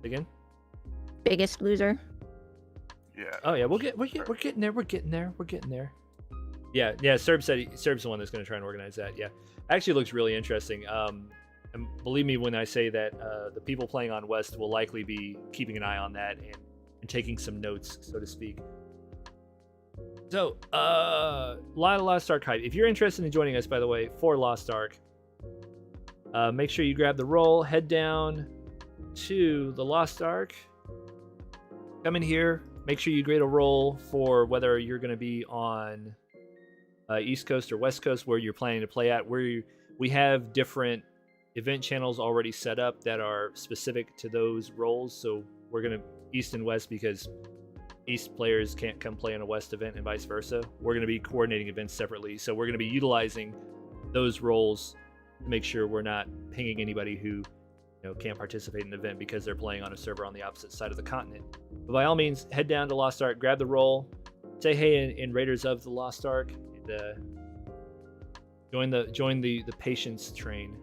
Speaker 1: Again?
Speaker 4: Biggest loser.
Speaker 3: Yeah.
Speaker 1: Oh yeah, we're getting there. Yeah. Serb's the one that's going to try and organize that. Yeah, actually, it looks really interesting. And believe me when I say that the people playing on West will likely be keeping an eye on that and taking some notes, so to speak. So, Lost Ark hype. If you're interested in joining us, by the way, for Lost Ark, make sure you grab the roll, head down to the Lost Ark, come in here, make sure you grade a roll for whether you're going to be on East Coast or West Coast, where you're planning to play at. We have different event channels already set up that are specific to those roles, so we're going to East and West, because East players can't come play in a West event and vice versa. We're going to be coordinating events separately, so we're going to be utilizing those roles to make sure we're not pinging anybody who can't participate in the event because they're playing on a server on the opposite side of the continent. But by all means, head down to Lost Ark, grab the roll, say hey in Raiders of the Lost Ark, and join the patience train.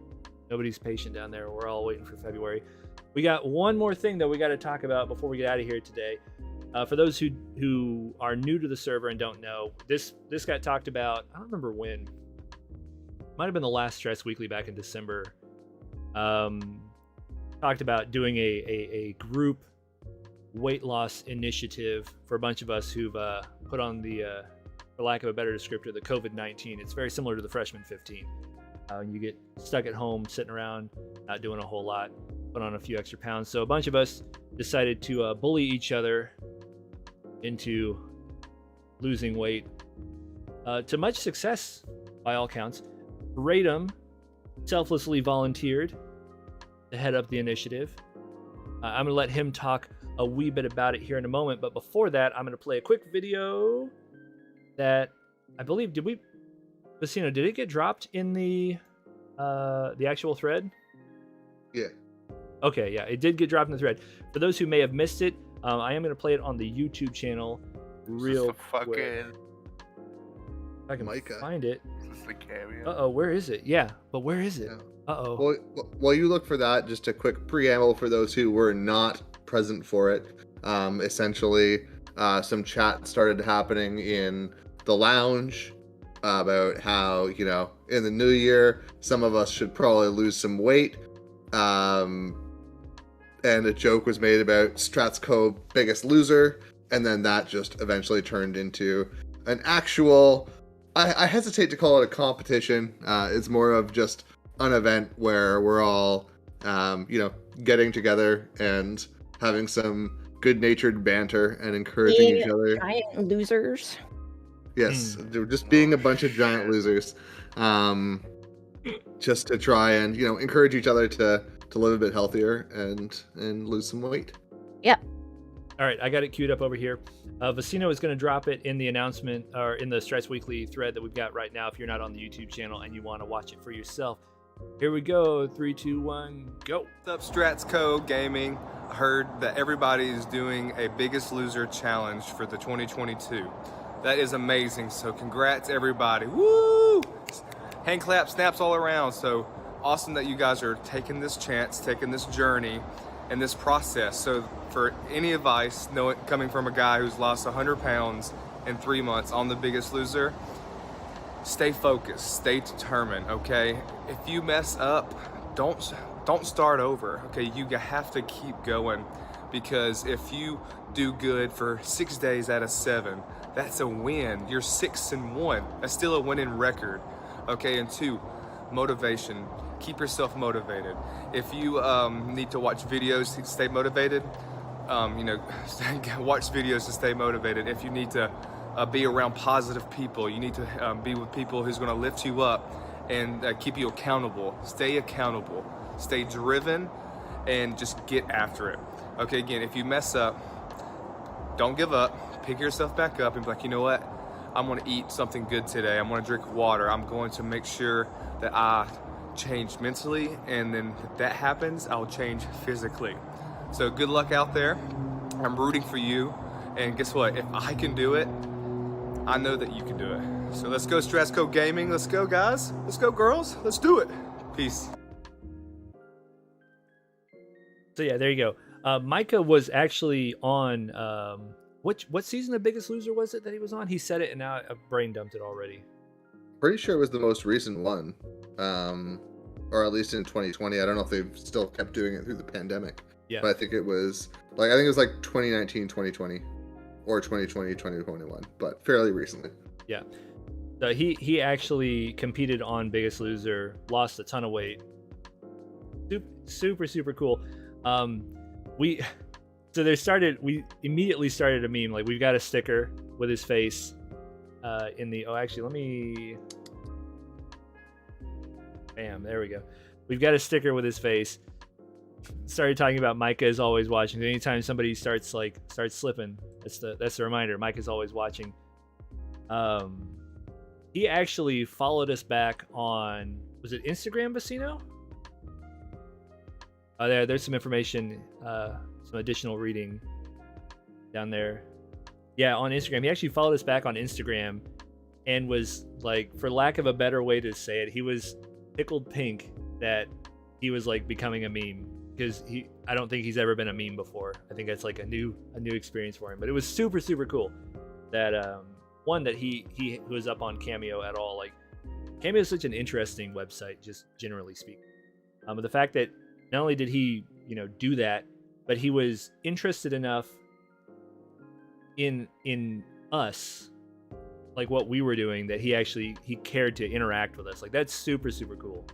Speaker 1: Nobody's patient down there. We're all waiting for February. We got one more thing that we got to talk about before we get out of here today. For those who are new to the server and don't know, this got talked about, I don't remember when. Might have been the last Strats Weekly back in December. Talked about doing a group weight loss initiative for a bunch of us who've put on the, for lack of a better descriptor, the COVID-19. It's very similar to the Freshman 15. You get stuck at home, sitting around, not doing a whole lot, put on a few extra pounds. So a bunch of us decided to bully each other into losing weight to much success, by all counts. Radom selflessly volunteered to head up the initiative. I'm going to let him talk a wee bit about it here in a moment, but before that, I'm going to play a quick video that I believe, Vecino, did it get dropped in the actual thread?
Speaker 2: Yeah.
Speaker 1: Okay, yeah, it did get dropped in the thread. For those who may have missed it, I am going to play it on the YouTube channel real quick. If I can
Speaker 2: Micah.
Speaker 1: find it.
Speaker 3: Is this the cameo?
Speaker 1: Uh-oh, where is it? Yeah, but where is it?
Speaker 2: Yeah.
Speaker 1: Uh-oh.
Speaker 2: Well, while you look for that, just a quick preamble for those who were not present for it. Essentially, some chat started happening in the lounge about how, in the new year, some of us should probably lose some weight. and a joke was made about Strats Co. Biggest Loser, and then that just eventually turned into an actual, I hesitate to call it a competition. It's more of just an event where we're all, getting together and having some good-natured banter and encouraging each other.
Speaker 4: Giant losers.
Speaker 2: Yes, they're just being a bunch of giant losers. Just to try and, encourage each other to live a bit healthier and lose some weight.
Speaker 4: Yep.
Speaker 1: All right, I got it queued up over here. Vecino is going to drop it in the announcement or in the Strats Weekly thread that we've got right now if you're not on the YouTube channel and you want to watch it for yourself. Here we go. 3, 2, 1, go.
Speaker 8: What's up, Strats Co. Gaming? I heard that everybody is doing a Biggest Loser challenge for the 2022. That is amazing. So congrats, everybody. Woo! Hand clap, snaps all around. So awesome that you guys are taking this chance, taking this journey, and this process. So for any advice, coming from a guy who's lost 100 pounds in 3 months on the Biggest Loser, stay focused, stay determined, okay? If you mess up, don't start over, okay? You have to keep going, because if you do good for 6 days out of 7, that's a win. You're 6-1. That's still a winning record, okay? And 2, motivation. Keep yourself motivated. If you need to watch videos to stay motivated, watch videos to stay motivated. If you need to be around positive people, you need to be with people who's going to lift you up and keep you accountable. Stay accountable, stay driven, and just get after it. Okay, again, if you mess up, don't give up. Pick yourself back up and be like, you know what? I'm going to eat something good today. I'm going to drink water. I'm going to make sure that I change mentally, and then if that happens, I'll change physically. So good luck out there. I'm rooting for you, and guess what? If I can do it, I know that you can do it. So let's go, Strats Co. Gaming. Let's go, guys. Let's go, girls. Let's do it. Peace.
Speaker 1: So yeah, there you go. Micah was actually on what season of Biggest Loser was it that he was on? He said it, and now I brain dumped it already.
Speaker 2: Pretty sure it was the most recent one, or at least in 2020. I don't know if they've still kept doing it through the pandemic.
Speaker 1: Yeah,
Speaker 2: but I think it was like 2019, 2020, or 2020, 2021, but fairly recently.
Speaker 1: Yeah. So he actually competed on Biggest Loser, lost a ton of weight. Super cool. We immediately started a meme, like we've got a sticker with his face bam, there we go. We've got a sticker with his face. Started talking about Micah is always watching. Anytime somebody starts slipping, that's the reminder. Micah's always watching. He actually followed us back on, was it Instagram, Vecino? There's some information, some additional reading down there. Yeah, on Instagram. He actually followed us back on Instagram and was like, for lack of a better way to say it, he was tickled pink that he was like becoming a meme, because I don't think he's ever been a meme before. I think that's like a new experience for him. But it was super cool that one that he was up on Cameo at all. Like, Cameo is such an interesting website, just generally speaking. But the fact that not only did he do that, but he was interested enough in us, like what we were doing, that he cared to interact with us. Like, that's super cool.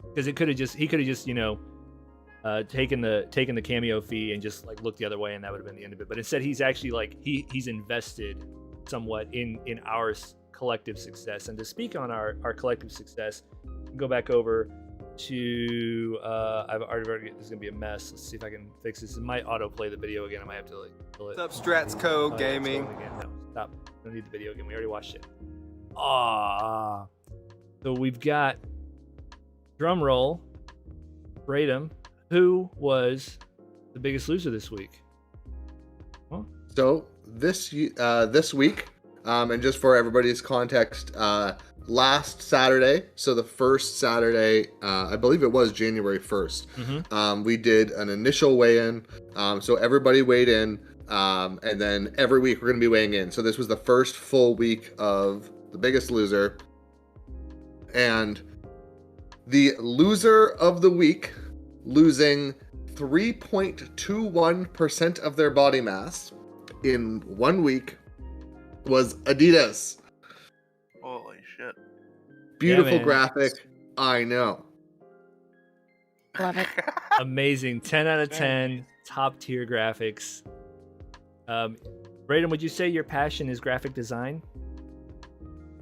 Speaker 1: Because he could have just taken the Cameo fee and just like looked the other way, and that would have been the end of it. But instead, he's actually like he's invested somewhat in our collective success. And to speak on our collective success, go back over to I've already, this is gonna be a mess. Let's see if I can fix this. It might autoplay the video again. I might have to like pull it.
Speaker 8: What's up, Strats Co.
Speaker 1: Oh,
Speaker 8: Gaming?
Speaker 1: Yeah, no, stop. Don't need the video again. We already watched it. Ah. So we've got, drum roll, Braden, who was the Biggest Loser this week? Huh?
Speaker 2: So this week, and just for everybody's context, last Saturday, so the first Saturday, I believe it was January 1st, we did an initial weigh-in. So everybody weighed in, and then every week we're going to be weighing in. So this was the first full week of the Biggest Loser. And The loser of the week, losing 3.21% of their body mass in 1 week, was Adidas.
Speaker 3: Holy shit.
Speaker 2: Beautiful
Speaker 1: man.
Speaker 2: graphic, I know.
Speaker 4: Love it.
Speaker 1: Amazing. 10 out of
Speaker 5: Very
Speaker 1: 10.
Speaker 5: nice.
Speaker 1: Top tier graphics. Braden, would you say your passion is graphic design?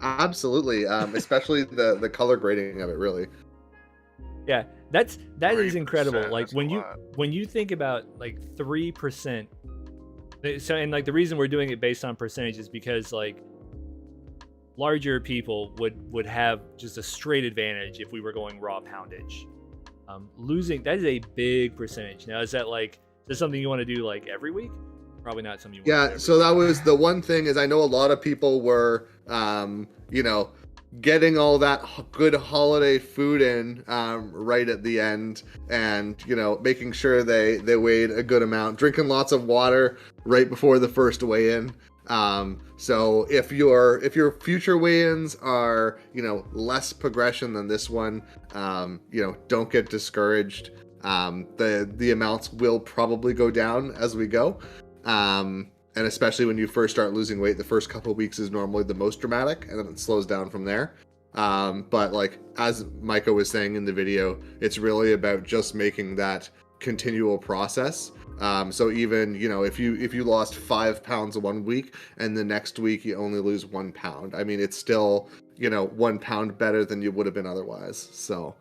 Speaker 2: Absolutely, especially the color grading of it, really.
Speaker 1: Yeah, that is
Speaker 3: 3%,
Speaker 1: incredible. Like
Speaker 3: that's a
Speaker 1: when
Speaker 3: lot.
Speaker 1: you think about like 3%. So and like the reason we're doing it based on percentage is because like larger people would have just a straight advantage if we were going raw poundage. Losing, that is a big percentage. Now, is that something you want to do like every week? Probably not something you want to do
Speaker 2: Yeah,
Speaker 1: every
Speaker 2: so
Speaker 1: week.
Speaker 2: that was the one thing, is I know a lot of people were, getting all that good holiday food in right at the end, and making sure they weighed a good amount, drinking lots of water right before the first weigh-in. So if your future weigh-ins are less progression than this one, don't get discouraged. The amounts will probably go down as we go. And especially when you first start losing weight, the first couple of weeks is normally the most dramatic, and then it slows down from there. But like as Micah was saying in the video, it's really about just making that continual process. So even if you lost 5 pounds in 1 week, and the next week you only lose 1 pound, I mean it's still 1 pound better than you would have been otherwise. So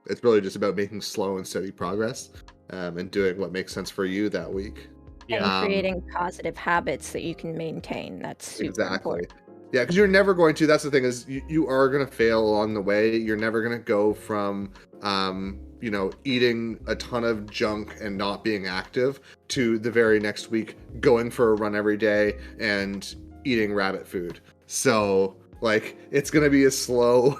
Speaker 2: it's really just about making slow and steady progress, and doing what makes sense for you that week.
Speaker 1: Yeah.
Speaker 4: And creating positive habits that you can maintain. That's super
Speaker 2: Exactly.
Speaker 4: important.
Speaker 2: Yeah, because you're never going to. That's the thing, is you are going to fail along the way. You're never going to go from, eating a ton of junk and not being active to the very next week going for a run every day and eating rabbit food. So like it's going to be a slow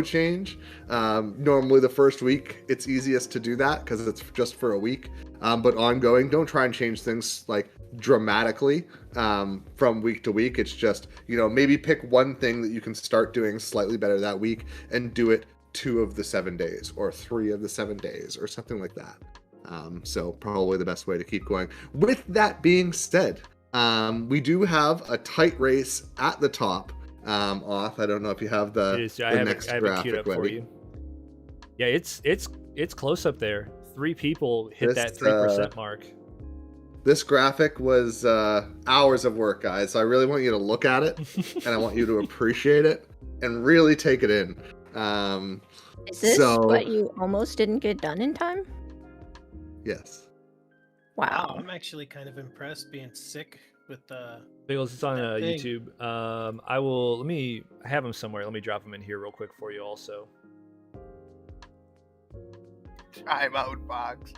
Speaker 2: change. Normally the first week it's easiest to do that because it's just for a week. But ongoing, don't try and change things like dramatically from week to week. It's just, maybe pick one thing that you can start doing slightly better that week and do it 2 of the 7 days or 3 of the 7 days or something like that. So probably the best way to keep going. With that being said, we do have a tight race at the top. Off. I don't know if you have the next
Speaker 1: I have it queued
Speaker 2: graphic
Speaker 1: up for
Speaker 2: ready.
Speaker 1: you. Yeah, it's close up there. 3 people hit that
Speaker 2: This,
Speaker 1: 3% mark.
Speaker 2: This graphic was hours of work, guys. So I really want you to look at it, and I want you to appreciate it and really take it in.
Speaker 4: Is this
Speaker 2: so-
Speaker 4: what you almost didn't get done in time?
Speaker 2: Yes.
Speaker 4: Wow.
Speaker 5: I'm actually kind of impressed being sick with the.
Speaker 1: Biggles, it's on
Speaker 5: That thing.
Speaker 1: YouTube. I have them somewhere. Let me drop them in here real quick for you also.
Speaker 3: Timeout box.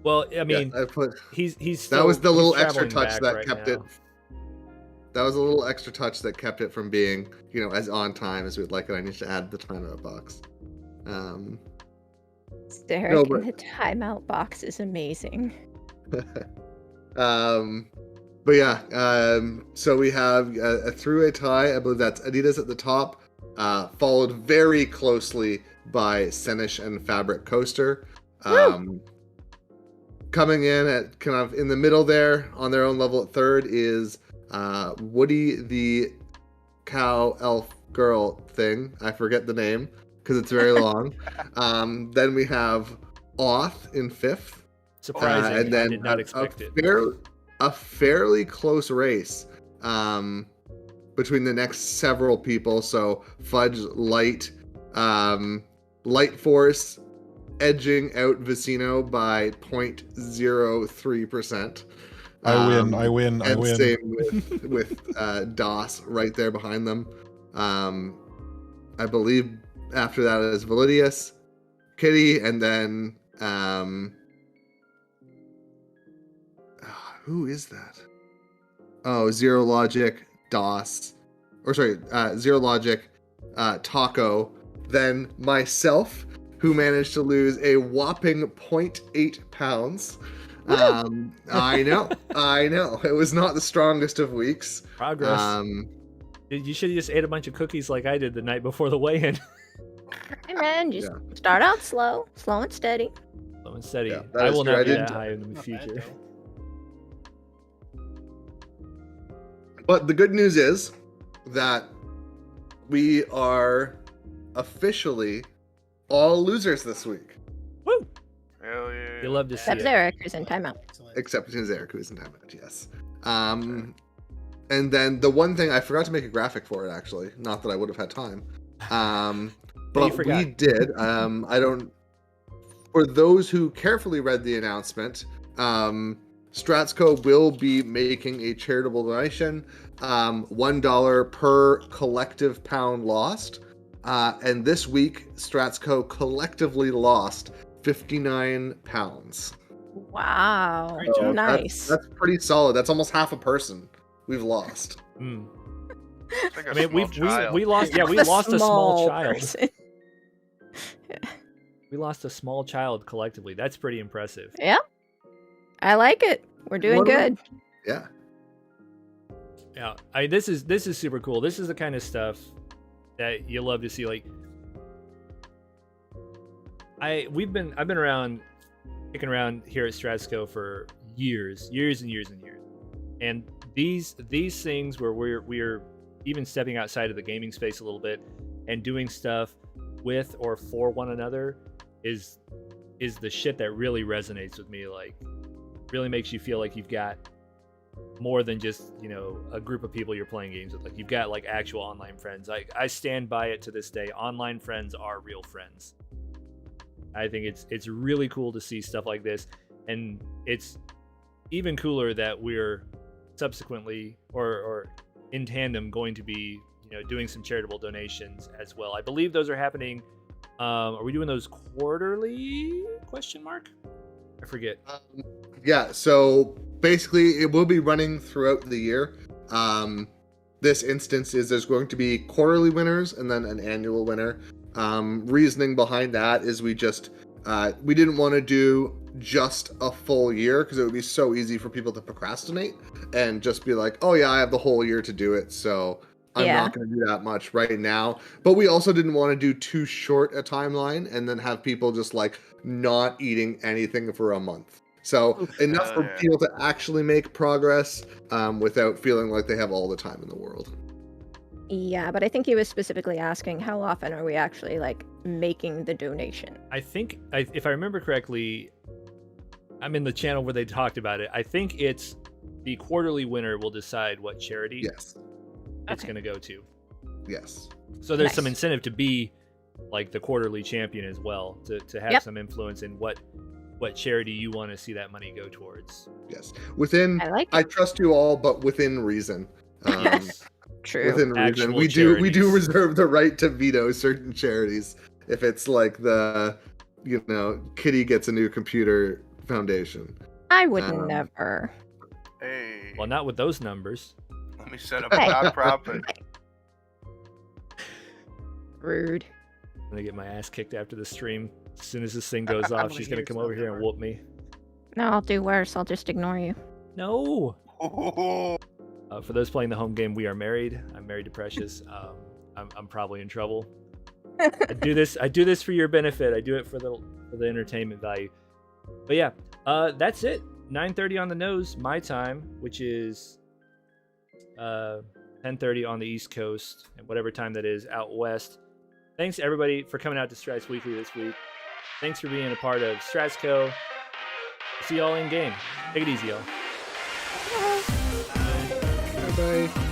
Speaker 1: Well, I mean,
Speaker 2: I put
Speaker 1: he's
Speaker 2: that was the
Speaker 1: he's
Speaker 2: little extra
Speaker 1: traveling
Speaker 2: touch
Speaker 1: back
Speaker 2: that
Speaker 1: right
Speaker 2: kept
Speaker 1: now.
Speaker 2: it. That was a little extra touch that kept it from being, as on time as we'd like it. I need to add the timeout box.
Speaker 4: Derek
Speaker 2: No,
Speaker 4: in
Speaker 2: but-
Speaker 4: the timeout box is amazing.
Speaker 2: But yeah, so we have a three-way tie. I believe that's Adidas at the top, followed very closely by Senish and Fabric Coaster. Coming in at kind of in the middle there on their own level at third is Woody the cow elf girl thing. I forget the name because it's very long. Then we have Oth in fifth.
Speaker 1: Surprising.
Speaker 2: And then
Speaker 1: I did not expect it.
Speaker 2: A fairly close race between the next several people. So Fudge, Light, Light Force edging out Vicino by 0.03%.
Speaker 9: I win.
Speaker 2: And same with DOS right there behind them. I believe after that is Validius, Kitty, and then who is that? Oh, Zero Logic, DOS, Zero Logic, Taco, then myself, who managed to lose a whopping 0.8 pounds. I know. It was not the strongest of weeks.
Speaker 1: Progress. You should have just ate a bunch of cookies like I did the night before the weigh-in.
Speaker 4: Hey man, just start out slow and steady.
Speaker 1: Slow and steady.
Speaker 2: Yeah, that
Speaker 1: I
Speaker 2: is
Speaker 1: will
Speaker 2: true.
Speaker 1: not
Speaker 2: I
Speaker 1: be
Speaker 2: didn't-
Speaker 1: that high in the
Speaker 5: Not bad,
Speaker 1: future.
Speaker 5: though.
Speaker 2: But the good news is that we are officially all losers this week,
Speaker 1: Woo!
Speaker 3: Hell yeah.
Speaker 1: You love to see
Speaker 4: Except
Speaker 1: it.
Speaker 4: Zarek, who's in timeout.
Speaker 5: Excellent.
Speaker 2: except Zarek, who's in timeout. Yes. And then the one thing I forgot to make a graphic for it, actually. Not that I would have had time. But
Speaker 1: forgot.
Speaker 2: we did. I don't. For those who carefully read the announcement, Stratsco will be making a charitable donation, $1 per collective pound lost. And this week, Stratsco collectively lost 59 pounds.
Speaker 4: Wow.
Speaker 5: Great job.
Speaker 4: Nice.
Speaker 2: That's pretty solid. That's almost half a person we've lost.
Speaker 1: Mm.
Speaker 3: It's like a
Speaker 1: I mean,
Speaker 3: small child.
Speaker 1: we lost. Yeah, we
Speaker 4: A
Speaker 1: lost a small child.
Speaker 4: person.
Speaker 1: We lost a small child collectively. That's pretty impressive.
Speaker 4: Yeah. I like it. We're doing
Speaker 2: What
Speaker 4: good.
Speaker 2: Yeah.
Speaker 1: Yeah, this is super cool. This is the kind of stuff that you love to see. Like, I've been around, kicking around here at Stratsco for years and years, and these things where we're even stepping outside of the gaming space a little bit and doing stuff with or for one another is the shit that really resonates with me. Like, really makes you feel like you've got more than just, you know, a group of people you're playing games with. Like, you've got like actual online friends. I stand by it to this day. Online friends are real friends. I think it's really cool to see stuff like this, and it's even cooler that we're subsequently or in tandem going to be, you know, doing some charitable donations as well. I believe those are happening. Are we doing those quarterly? Question mark? I forget.
Speaker 2: Yeah, so basically it will be running throughout the year. This instance is there's going to be quarterly winners and then an annual winner. Reasoning behind that is we didn't want to do just a full year because it would be so easy for people to procrastinate and just be like, oh yeah, I have the whole year to do it, so I'm not going to do that much right now. But we also didn't want to do too short a timeline and then have people just like not eating anything for a month. So enough for people to actually make progress without feeling like they have all the time in the world.
Speaker 4: Yeah, but I think he was specifically asking how often are we actually like making the donation?
Speaker 1: I think, if I remember correctly, I'm in the channel where they talked about it. I think it's the quarterly winner will decide what charity
Speaker 2: Yes.
Speaker 1: it's going to go to.
Speaker 2: Yes.
Speaker 1: So there's some
Speaker 4: Nice.
Speaker 1: incentive to be like the quarterly champion as well, to have some influence in what charity you want to see that money go towards.
Speaker 2: Yes. Within,
Speaker 4: I like it.
Speaker 2: I trust you all, but within reason.
Speaker 4: True.
Speaker 2: Within reason,
Speaker 1: Actual
Speaker 2: we do
Speaker 1: charities.
Speaker 2: reserve the right to veto certain charities if it's like the, you know, Kitty gets a new computer foundation.
Speaker 4: I would never.
Speaker 3: Hey,
Speaker 1: Well, not with those numbers.
Speaker 3: let me set up a nonprofit.
Speaker 4: Rude.
Speaker 1: I'm gonna get my ass kicked after the stream. As soon as this thing goes
Speaker 5: I'm
Speaker 1: off,
Speaker 5: gonna
Speaker 1: she's
Speaker 5: hear
Speaker 1: gonna come
Speaker 5: some
Speaker 1: over here and
Speaker 5: number.
Speaker 1: whoop me.
Speaker 4: No, I'll do worse. I'll just ignore you.
Speaker 1: No. For those playing the home game, we are married. I'm married to Precious. I'm probably in trouble. I do this for your benefit. I do it for the entertainment value. But yeah, that's it. 9:30 on the nose, my time, which is 10:30 on the East Coast, and whatever time that is out west. Thanks everybody for coming out to Strats Weekly this week. Thanks for being a part of Stratsco. See y'all in game. Take it easy, y'all.
Speaker 2: Bye bye.